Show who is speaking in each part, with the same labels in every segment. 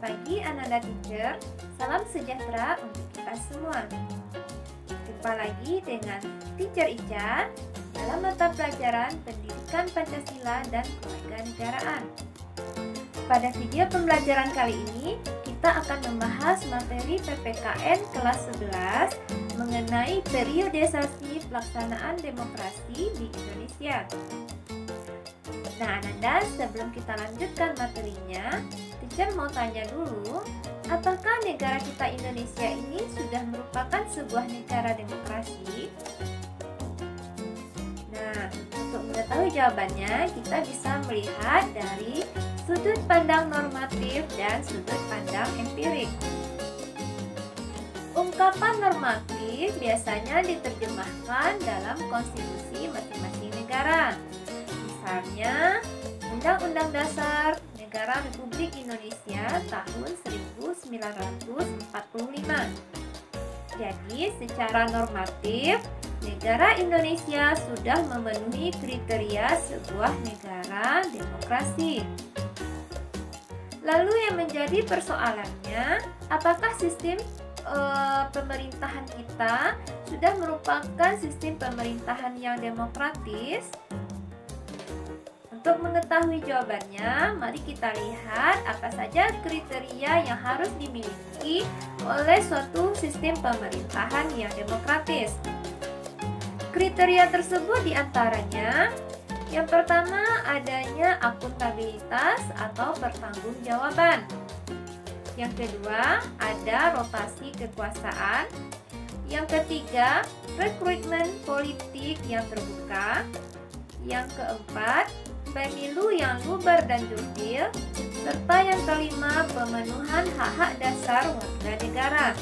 Speaker 1: pagi Ananda Teacher, salam sejahtera untuk kita semua. Jumpa lagi dengan Teacher Ica dalam mata pelajaran Pendidikan Pancasila dan Kewarganegaraan. Pada video pembelajaran kali ini, kita akan membahas materi PPKN kelas 11 mengenai periodisasi pelaksanaan demokrasi di Indonesia. Nah, Ananda, sebelum kita lanjutkan materinya, Teacher mau tanya dulu, apakah negara kita Indonesia ini sudah merupakan sebuah negara demokrasi? Nah, untuk mengetahui jawabannya, kita bisa melihat dari sudut pandang normatif dan sudut pandang empirik. Ungkapan normatif biasanya diterjemahkan dalam konstitusi masing-masing negara. Misalnya, Undang-Undang Dasar Negara Republik Indonesia tahun 1945. Jadi, secara normatif, negara Indonesia sudah memenuhi kriteria sebuah negara demokrasi. Lalu yang menjadi persoalannya, apakah sistem pemerintahan kita sudah merupakan sistem pemerintahan yang demokratis? Untuk mengetahui jawabannya, mari kita lihat apa saja kriteria yang harus dimiliki oleh suatu sistem pemerintahan yang demokratis. Kriteria tersebut diantaranya, yang pertama adanya akuntabilitas atau pertanggungjawaban. Yang kedua, ada rotasi kekuasaan. Yang ketiga, rekrutmen politik yang terbuka. Yang keempat, pemilu yang luber dan jurdil, serta yang kelima, pemenuhan hak-hak dasar warga negara.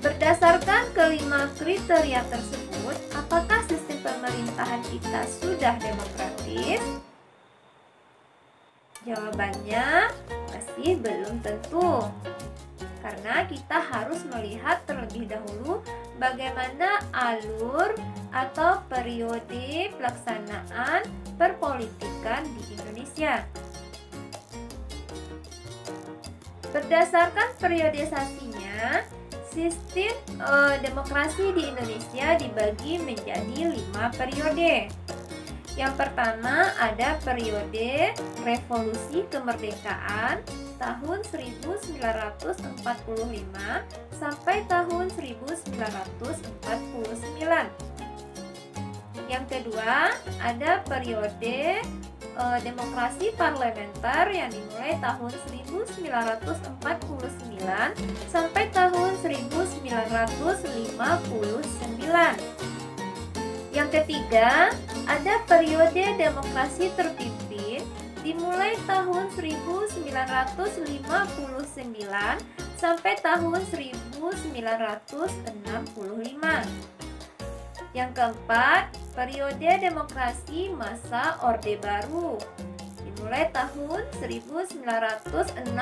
Speaker 1: Berdasarkan kelima kriteria tersebut, apakah sistem pemerintahan kita sudah demokratis? Jawabannya masih belum tentu. Karena kita harus melihat terlebih dahulu bagaimana alur atau periode pelaksanaan perpolitikan di Indonesia. Berdasarkan periodisasinya, sistem demokrasi di Indonesia dibagi menjadi 5 periode. Yang pertama ada periode Revolusi Kemerdekaan tahun 1945 sampai tahun 1949. Yang kedua, ada periode demokrasi parlementer yang dimulai tahun 1949 sampai tahun 1959. Yang ketiga, ada periode demokrasi terpimpin dimulai tahun 1959 sampai tahun 1965. Yang keempat, periode demokrasi masa Orde Baru dimulai tahun 1965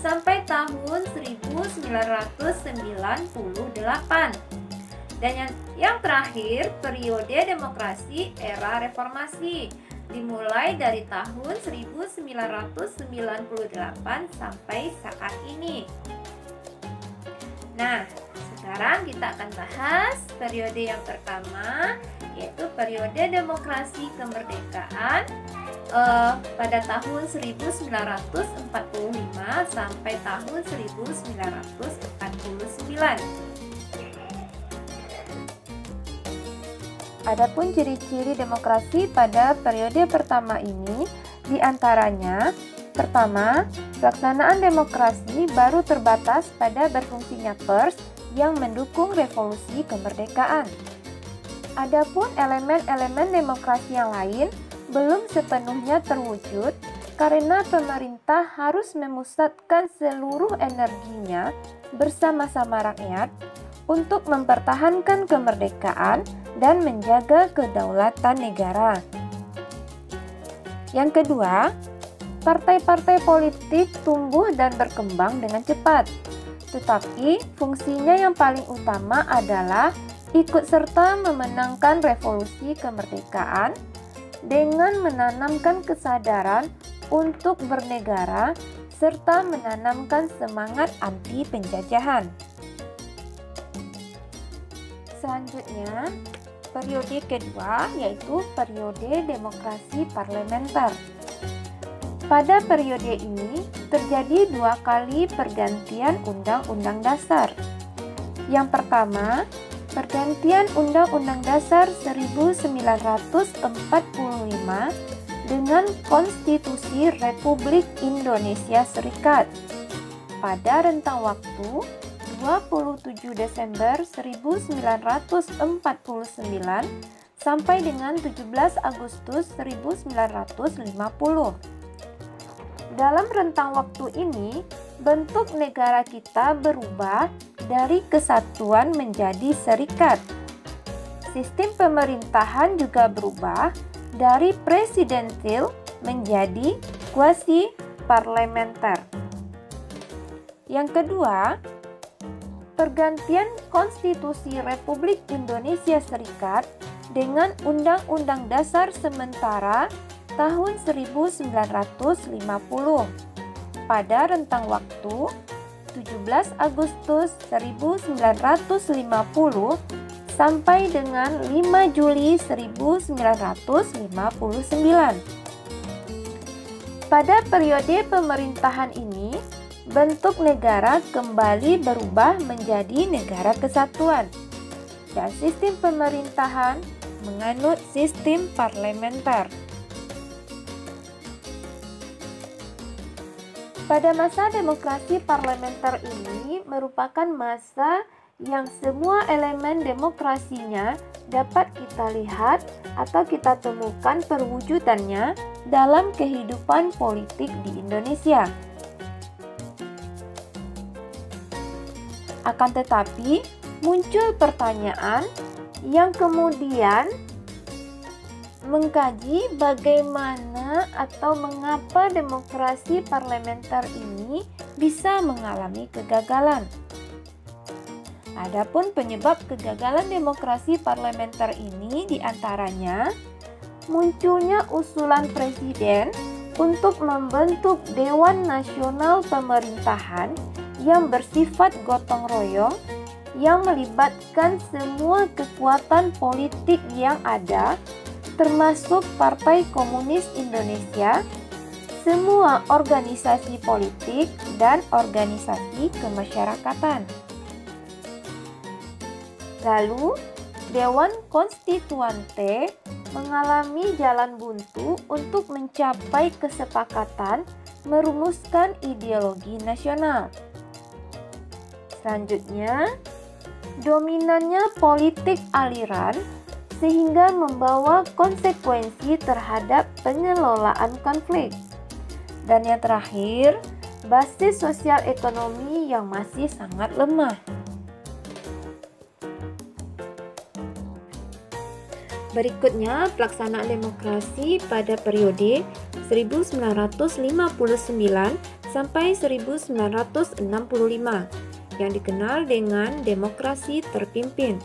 Speaker 1: sampai tahun 1998. Dan yang terakhir, periode demokrasi era reformasi dimulai dari tahun 1998 sampai saat ini. Nah, sekarang kita akan bahas periode yang pertama, yaitu periode demokrasi kemerdekaan pada tahun 1945 sampai tahun 1949. Adapun ciri-ciri demokrasi pada periode pertama ini diantaranya, pertama, pelaksanaan demokrasi baru terbatas pada berfungsinya pers yang mendukung revolusi kemerdekaan. Adapun elemen-elemen demokrasi yang lain belum sepenuhnya terwujud karena pemerintah harus memusatkan seluruh energinya bersama-sama rakyat untuk mempertahankan kemerdekaan dan menjaga kedaulatan negara. Yang kedua, partai-partai politik tumbuh dan berkembang dengan cepat. Tetapi fungsinya yang paling utama adalah ikut serta memenangkan revolusi kemerdekaan dengan menanamkan kesadaran untuk bernegara serta menanamkan semangat anti penjajahan. Selanjutnya, periode kedua yaitu periode demokrasi parlementer. Pada periode ini terjadi 2 kali pergantian Undang-Undang Dasar. Yang pertama, pergantian Undang-Undang Dasar 1945 dengan Konstitusi Republik Indonesia Serikat pada rentang waktu 27 Desember 1949 sampai dengan 17 Agustus 1950. Dalam rentang waktu ini, bentuk negara kita berubah dari kesatuan menjadi serikat. Sistem pemerintahan juga berubah dari presidensil menjadi kuasi parlementer. Yang kedua, pergantian Konstitusi Republik Indonesia Serikat dengan Undang-Undang Dasar Sementara tahun 1950 pada rentang waktu 17 Agustus 1950 sampai dengan 5 Juli 1959. Pada periode pemerintahan ini, bentuk negara kembali berubah menjadi negara kesatuan dan sistem pemerintahan menganut sistem parlementer. Pada masa demokrasi parlementer ini merupakan masa yang semua elemen demokrasinya dapat kita lihat atau kita temukan perwujudannya dalam kehidupan politik di Indonesia. Akan tetapi, muncul pertanyaan yang kemudian mengkaji bagaimana atau mengapa demokrasi parlementer ini bisa mengalami kegagalan. Adapun penyebab kegagalan demokrasi parlementer ini diantaranya munculnya usulan presiden untuk membentuk Dewan Nasional Pemerintahan yang bersifat gotong royong yang melibatkan semua kekuatan politik yang ada, termasuk Partai Komunis Indonesia, semua organisasi politik dan organisasi kemasyarakatan. Lalu, Dewan Konstituante mengalami jalan buntu untuk mencapai kesepakatan merumuskan ideologi nasional. Selanjutnya, dominannya politik aliran sehingga membawa konsekuensi terhadap pengelolaan konflik. Dan yang terakhir, basis sosial ekonomi yang masih sangat lemah. Berikutnya, pelaksanaan demokrasi pada periode 1959 sampai 1965 yang dikenal dengan demokrasi terpimpin.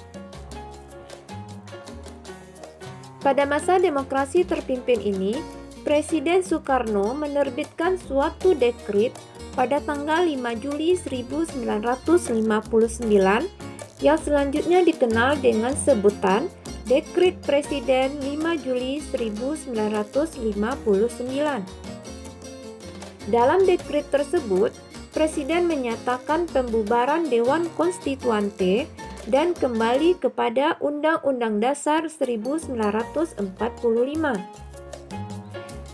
Speaker 1: Pada masa demokrasi terpimpin ini, Presiden Soekarno menerbitkan suatu dekret pada tanggal 5 Juli 1959 yang selanjutnya dikenal dengan sebutan Dekret Presiden 5 Juli 1959. Dalam dekret tersebut, Presiden menyatakan pembubaran Dewan Konstituante dan kembali kepada Undang-Undang Dasar 1945.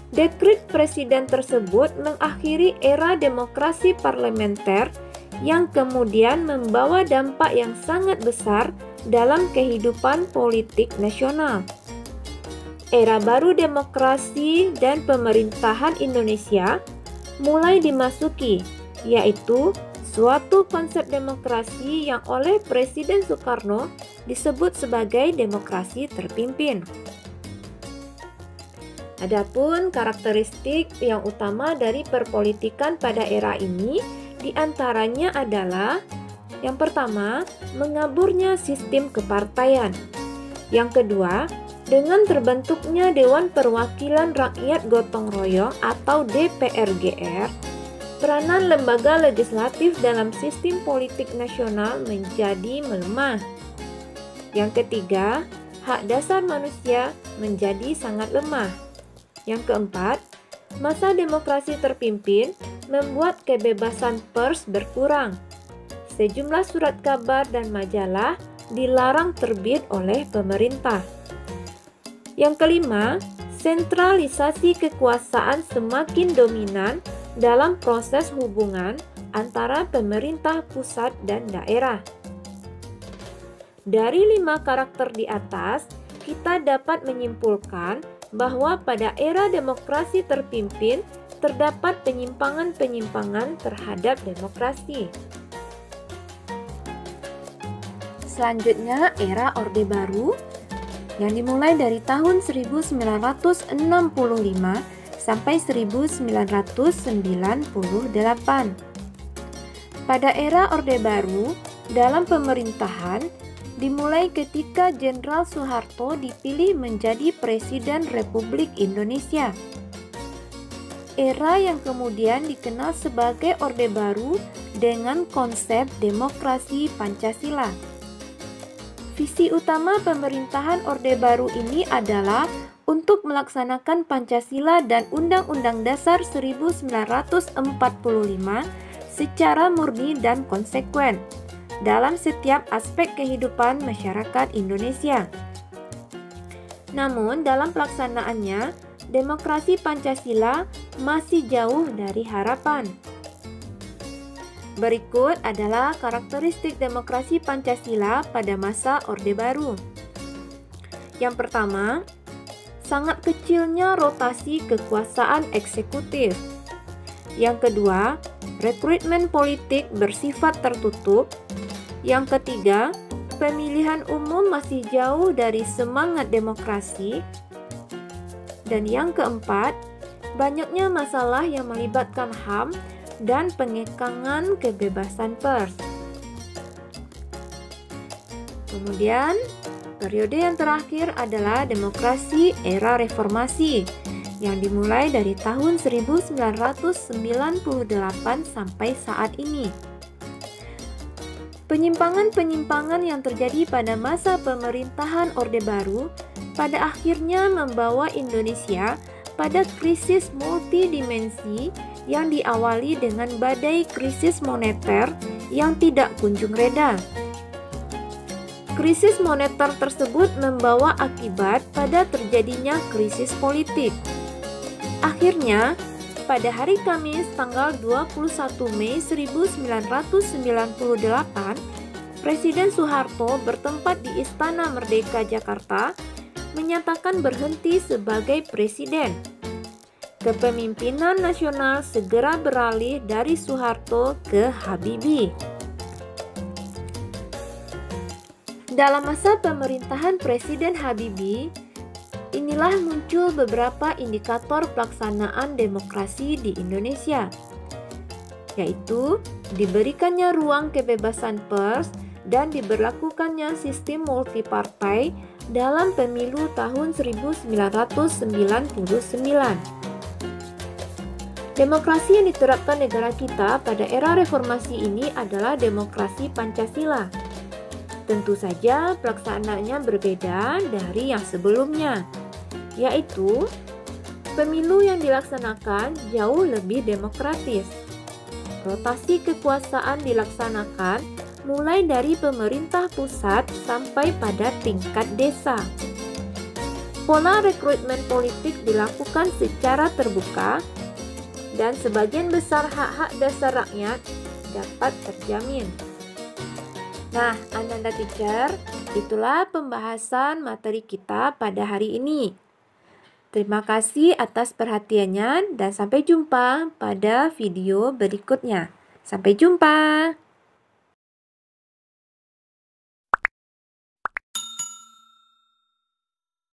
Speaker 1: Dekret Presiden tersebut mengakhiri era demokrasi parlementer yang kemudian membawa dampak yang sangat besar dalam kehidupan politik nasional. Era baru demokrasi dan pemerintahan Indonesia mulai dimasuki, yaitu suatu konsep demokrasi yang oleh Presiden Soekarno disebut sebagai demokrasi terpimpin. Adapun karakteristik yang utama dari perpolitikan pada era ini diantaranya adalah yang pertama, mengaburnya sistem kepartaian. Yang kedua, Dengan terbentuknya Dewan Perwakilan Rakyat Gotong Royong atau DPRGR, peranan lembaga legislatif dalam sistem politik nasional menjadi melemah. Yang ketiga, hak dasar manusia menjadi sangat lemah. Yang keempat, masa demokrasi terpimpin membuat kebebasan pers berkurang. Sejumlah surat kabar dan majalah dilarang terbit oleh pemerintah. Yang kelima, sentralisasi kekuasaan semakin dominan dalam proses hubungan antara pemerintah pusat dan daerah. Dari 5 karakter di atas, kita dapat menyimpulkan bahwa pada era demokrasi terpimpin terdapat penyimpangan-penyimpangan terhadap demokrasi. Selanjutnya, era Orde Baru yang dimulai dari tahun 1965 sampai 1998. Pada era Orde Baru, dalam pemerintahan dimulai ketika Jenderal Soeharto dipilih menjadi Presiden Republik Indonesia. Era yang kemudian dikenal sebagai Orde Baru dengan konsep demokrasi Pancasila. Visi utama pemerintahan Orde Baru ini adalah untuk melaksanakan Pancasila dan Undang-Undang Dasar 1945 secara murni dan konsekuen dalam setiap aspek kehidupan masyarakat Indonesia. Namun, dalam pelaksanaannya, demokrasi Pancasila masih jauh dari harapan. Berikut adalah karakteristik demokrasi Pancasila pada masa Orde Baru. Yang pertama, sangat kecilnya rotasi kekuasaan eksekutif. Yang kedua, rekrutmen politik bersifat tertutup. Yang ketiga, pemilihan umum masih jauh dari semangat demokrasi. Dan yang keempat, banyaknya masalah yang melibatkan HAM dan pengekangan kebebasan pers. Kemudian, periode yang terakhir adalah demokrasi era reformasi yang dimulai dari tahun 1998 sampai saat ini. Penyimpangan-penyimpangan yang terjadi pada masa pemerintahan Orde Baru pada akhirnya membawa Indonesia pada krisis multidimensi yang diawali dengan badai krisis moneter yang tidak kunjung reda. Krisis moneter tersebut membawa akibat pada terjadinya krisis politik. Akhirnya, pada hari Kamis tanggal 21 Mei 1998, Presiden Soeharto bertempat di Istana Merdeka Jakarta menyatakan berhenti sebagai presiden. Kepemimpinan nasional segera beralih dari Soeharto ke Habibie. Dalam masa pemerintahan Presiden Habibie, inilah muncul beberapa indikator pelaksanaan demokrasi di Indonesia, yaitu diberikannya ruang kebebasan pers dan diberlakukannya sistem multipartai dalam pemilu tahun 1999. Demokrasi yang diterapkan negara kita pada era reformasi ini adalah demokrasi Pancasila. Tentu saja pelaksanaannya berbeda dari yang sebelumnya, yaitu pemilu yang dilaksanakan jauh lebih demokratis. Rotasi kekuasaan dilaksanakan mulai dari pemerintah pusat sampai pada tingkat desa. Pola rekrutmen politik dilakukan secara terbuka dan sebagian besar hak-hak dasar rakyat dapat terjamin. Nah, Ananda Teacher, itulah pembahasan materi kita pada hari ini. Terima kasih atas perhatiannya dan sampai jumpa pada video berikutnya. Sampai jumpa.